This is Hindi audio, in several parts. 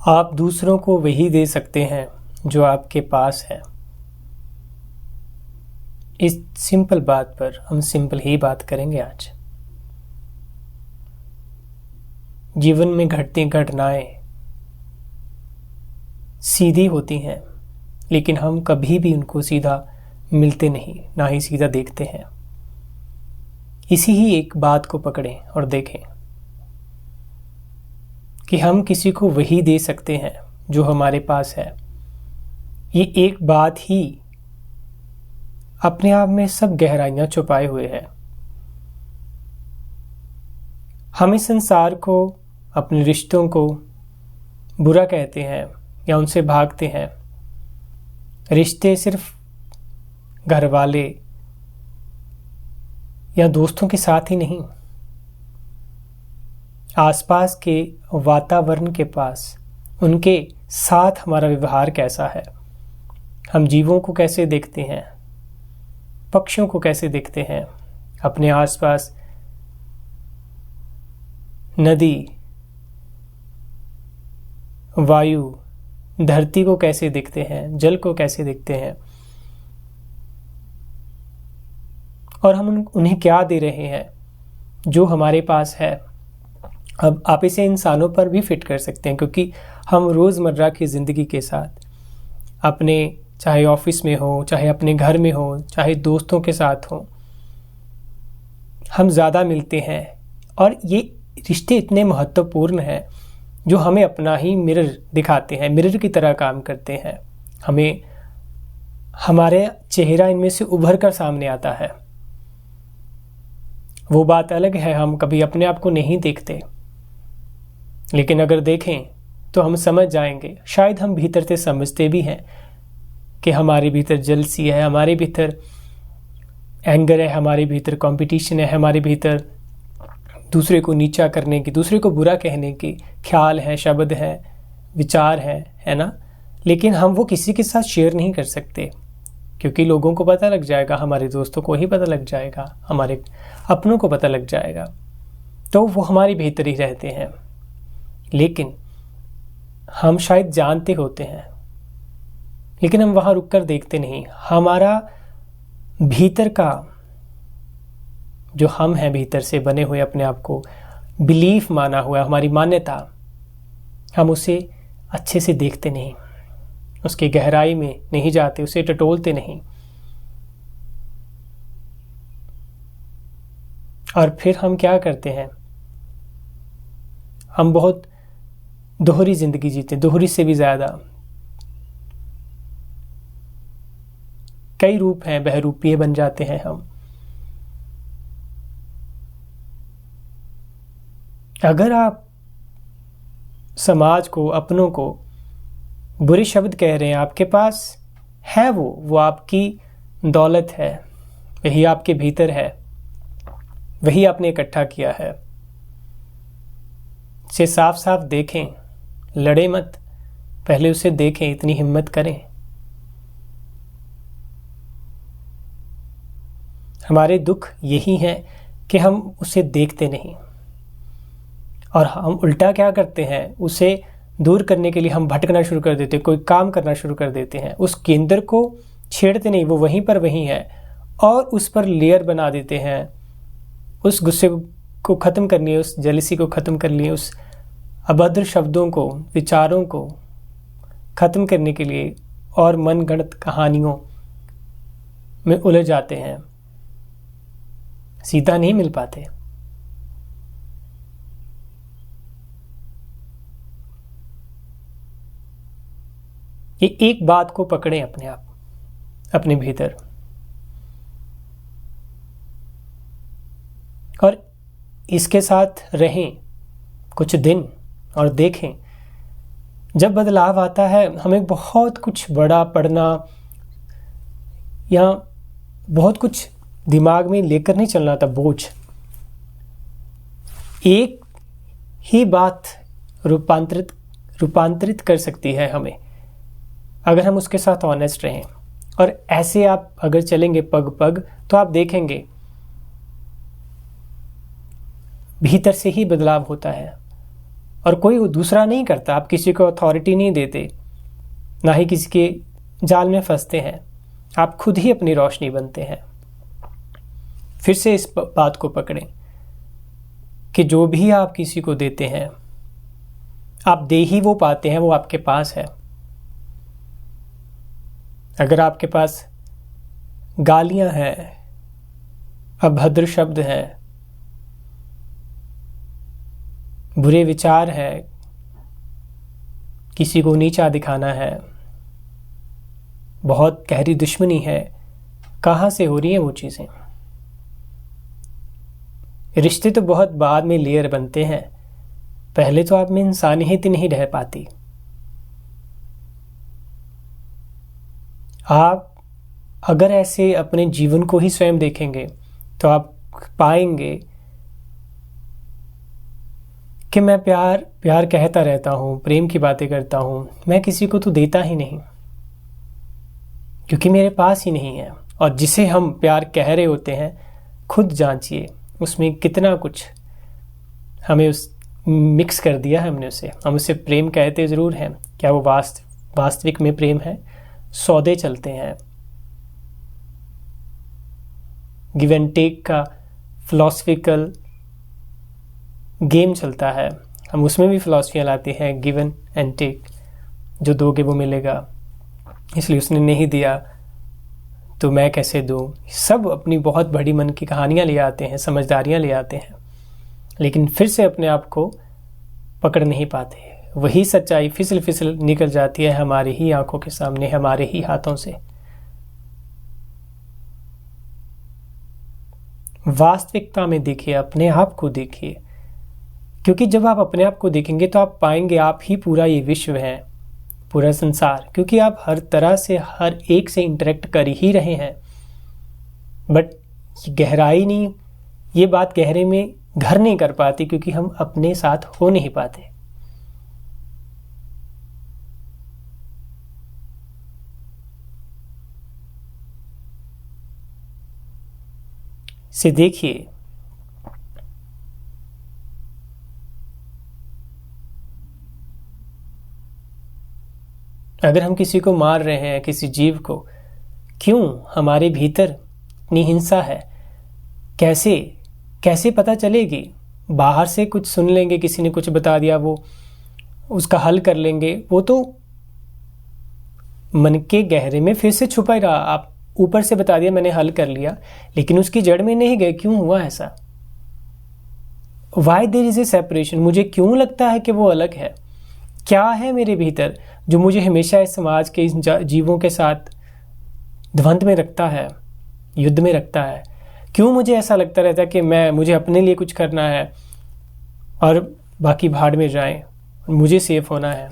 आप दूसरों को वही दे सकते हैं जो आपके पास है। इस सिंपल बात पर हम सिंपल ही बात करेंगे आज। जीवन में घटती घटनाएं सीधी होती हैं, लेकिन हम कभी भी उनको सीधा मिलते नहीं, ना ही सीधा देखते हैं। इसी ही एक बात को पकड़ें और देखें कि हम किसी को वही दे सकते हैं जो हमारे पास है। ये एक बात ही अपने आप में सब गहराइयां छुपाए हुए है। हम इस संसार को, अपने रिश्तों को बुरा कहते हैं या उनसे भागते हैं। रिश्ते सिर्फ घर वाले या दोस्तों के साथ ही नहीं, आसपास के वातावरण के पास उनके साथ हमारा व्यवहार कैसा है। हम जीवों को कैसे देखते हैं, पक्षियों को कैसे देखते हैं, अपने आसपास नदी, वायु, धरती को कैसे देखते हैं, जल को कैसे देखते हैं, और हम उन्हें क्या दे रहे हैं जो हमारे पास है। अब आप इसे इंसानों पर भी फिट कर सकते हैं, क्योंकि हम रोज़मर्रा की ज़िंदगी के साथ अपने, चाहे ऑफिस में हो, चाहे अपने घर में हो, चाहे दोस्तों के साथ हो, हम ज़्यादा मिलते हैं। और ये रिश्ते इतने महत्वपूर्ण हैं जो हमें अपना ही मिरर दिखाते हैं, मिरर की तरह काम करते हैं। हमें हमारे चेहरा इनमें से उभर कर सामने आता है। वो बात अलग है, हम कभी अपने आप को नहीं देखते, लेकिन अगर देखें तो हम समझ जाएंगे। शायद हम भीतर से समझते भी हैं कि हमारे भीतर जलसी है, हमारे भीतर एंगर है, हमारे भीतर कंपटीशन है, हमारे भीतर दूसरे को नीचा करने की, दूसरे को बुरा कहने की ख्याल है, शब्द है, विचार है ना। लेकिन हम वो किसी के साथ शेयर नहीं कर सकते, क्योंकि लोगों को पता लग जाएगा, हमारे दोस्तों को ही पता लग जाएगा, हमारे अपनों को पता लग जाएगा, तो वो हमारे भीतर ही रहते हैं। लेकिन हम शायद जानते होते हैं, लेकिन हम वहां रुककर देखते नहीं। हमारा भीतर का जो हम हैं, भीतर से बने हुए अपने आप को बिलीफ माना हुआ, हमारी मान्यता, हम उसे अच्छे से देखते नहीं, उसकी गहराई में नहीं जाते, उसे टटोलते नहीं। और फिर हम क्या करते हैं, हम बहुत दोहरी जिंदगी जीते, दोहरी से भी ज्यादा। कई रूप हैं, बहरूपीय बन जाते हैं हम। अगर आप समाज को, अपनों को बुरे शब्द कह रहे हैं, आपके पास है वो आपकी दौलत है, वही आपके भीतर है, वही आपने इकट्ठा किया है। इसे साफ साफ देखें, लड़े मत, पहले उसे देखें, इतनी हिम्मत करें। हमारे दुख यही है कि हम उसे देखते नहीं, और हम उल्टा क्या करते हैं, उसे दूर करने के लिए हम भटकना शुरू कर देते हैं, कोई काम करना शुरू कर देते हैं। उस केंद्र को छेड़ते नहीं, वो वहीं पर वहीं है, और उस पर लेयर बना देते हैं। उस गुस्से को ख़त्म करनी है, उस जेलसी को ख़त्म कर लिए, उस अभद्र शब्दों को, विचारों को ख़त्म करने के लिए और मनगढ़ंत कहानियों में उलझ जाते हैं, सीधा नहीं मिल पाते। ये एक बात को पकड़ें अपने आप, अपने भीतर, और इसके साथ रहें कुछ दिन और देखें। जब बदलाव आता है, हमें बहुत कुछ बड़ा पढ़ना या बहुत कुछ दिमाग में लेकर नहीं चलना था बोझ। एक ही बात रूपांतरित कर सकती है हमें, अगर हम उसके साथ ऑनेस्ट रहें। और ऐसे आप अगर चलेंगे पग पग, तो आप देखेंगे भीतर से ही बदलाव होता है। और कोई दूसरा नहीं करता। आप किसी को अथॉरिटी नहीं देते, ना ही किसी के जाल में फंसते हैं। आप खुद ही अपनी रोशनी बनते हैं। फिर से इस बात को पकड़ें कि जो भी आप किसी को देते हैं, आप दे ही वो पाते हैं, वो आपके पास है। अगर आपके पास गालियां हैं, अभद्र शब्द हैं, बुरे विचार है, किसी को नीचा दिखाना है, बहुत गहरी दुश्मनी है, कहाँ से हो रही है वो चीज़ें? रिश्ते तो बहुत बाद में लेयर बनते हैं, पहले तो आप में इंसानियत नहीं रह पाती। आप अगर ऐसे अपने जीवन को ही स्वयं देखेंगे तो आप पाएंगे कि मैं प्यार प्यार कहता रहता हूँ, प्रेम की बातें करता हूँ, मैं किसी को तो देता ही नहीं, क्योंकि मेरे पास ही नहीं है। और जिसे हम प्यार कह रहे होते हैं, खुद जांचिए उसमें कितना कुछ हमें उस मिक्स कर दिया है हमने उसे। हम उसे प्रेम कहते ज़रूर हैं, क्या वो वास्तविक में प्रेम है? सौदे चलते हैं, गिव एंड टेक का फिलॉसफिकल गेम चलता है। हम उसमें भी फिलॉसफियाँ लाते हैं, गिवन एंड टेक, जो दोगे वो मिलेगा, इसलिए उसने नहीं दिया तो मैं कैसे दूँ। सब अपनी बहुत बड़ी मन की कहानियाँ ले आते हैं, समझदारियाँ ले आते हैं, लेकिन फिर से अपने आप को पकड़ नहीं पाते। वही सच्चाई फिसल फिसल निकल जाती है हमारी ही आंखों के सामने, हमारे ही हाथों से। वास्तविकता में देखिए, अपने आप को देखिए, क्योंकि जब आप अपने आप को देखेंगे तो आप पाएंगे आप ही पूरा ये विश्व है, पूरा संसार, क्योंकि आप हर तरह से हर एक से इंटरेक्ट कर ही रहे हैं। बट गहराई नहीं, ये बात गहरे में घर नहीं कर पाती, क्योंकि हम अपने साथ हो नहीं पाते। से देखिए, अगर हम किसी को मार रहे हैं, किसी जीव को, क्यों? हमारे भीतर इतनी हिंसा है। कैसे कैसे पता चलेगी? बाहर से कुछ सुन लेंगे, किसी ने कुछ बता दिया, वो उसका हल कर लेंगे, वो तो मन के गहरे में फिर से छुपा ही रहा। आप ऊपर से बता दिया मैंने हल कर लिया, लेकिन उसकी जड़ में नहीं गए। क्यों हुआ ऐसा? Why there is a separation? मुझे क्यों लगता है कि वो अलग है? क्या है मेरे भीतर जो मुझे हमेशा इस समाज के, इस जीवों के साथ द्वंद्व में रखता है, युद्ध में रखता है? क्यों मुझे ऐसा लगता रहता है कि मुझे अपने लिए कुछ करना है और बाकी भाड़ में जाएं, मुझे सेफ होना है?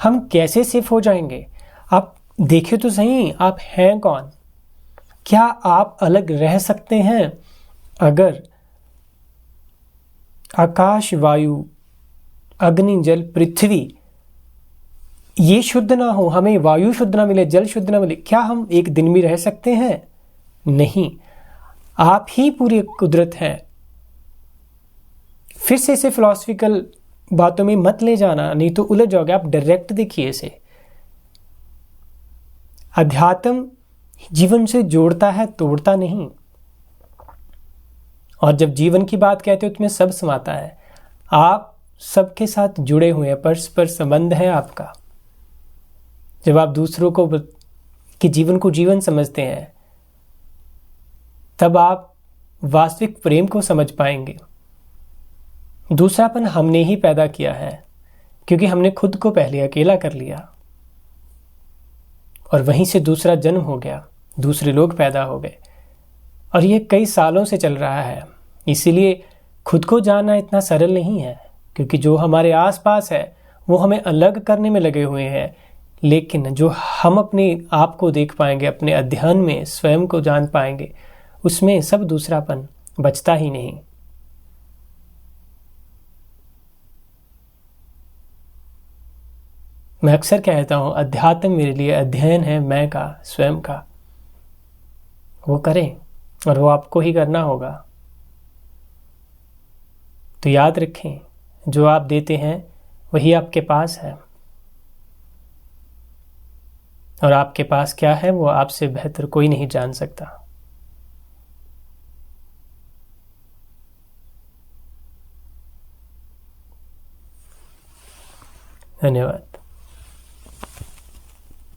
हम कैसे सेफ हो जाएंगे? आप देखिए तो सही, आप हैं कौन? क्या आप अलग रह सकते हैं अगर आकाश, वायु, अग्नि, जल, पृथ्वी ये शुद्ध ना हो, हमें वायु शुद्ध ना मिले, जल शुद्ध ना मिले, क्या हम एक दिन में रह सकते हैं? नहीं। आप ही पूरी कुदरत हैं। फिर से इसे फिलॉसफिकल बातों में मत ले जाना, नहीं तो उलझ जाओगे। आप डायरेक्ट देखिए इसे। अध्यात्म जीवन से जोड़ता है, तोड़ता नहीं। और जब जीवन की बात कहते हो तो उसमें सब समाता है। आप सबके साथ जुड़े हुए हैं, परस्पर संबंध है आपका। जब आप दूसरों को के जीवन को जीवन समझते हैं, तब आप वास्तविक प्रेम को समझ पाएंगे। दूसरापन हमने ही पैदा किया है, क्योंकि हमने खुद को पहले अकेला कर लिया और वहीं से दूसरा जन्म हो गया, दूसरे लोग पैदा हो गए, और ये कई सालों से चल रहा है। इसीलिए खुद को जानना इतना सरल नहीं है, क्योंकि जो हमारे आसपास है वो हमें अलग करने में लगे हुए हैं। लेकिन जो हम अपने आप को देख पाएंगे, अपने अध्ययन में स्वयं को जान पाएंगे, उसमें सब दूसरापन बचता ही नहीं। मैं अक्सर कहता हूं, अध्यात्म मेरे लिए अध्ययन है मैं का, स्वयं का। वो करें, और वो आपको ही करना होगा। तो याद रखें, जो आप देते हैं वही आपके पास है, और आपके पास क्या है वो आपसे बेहतर कोई नहीं जान सकता। धन्यवाद।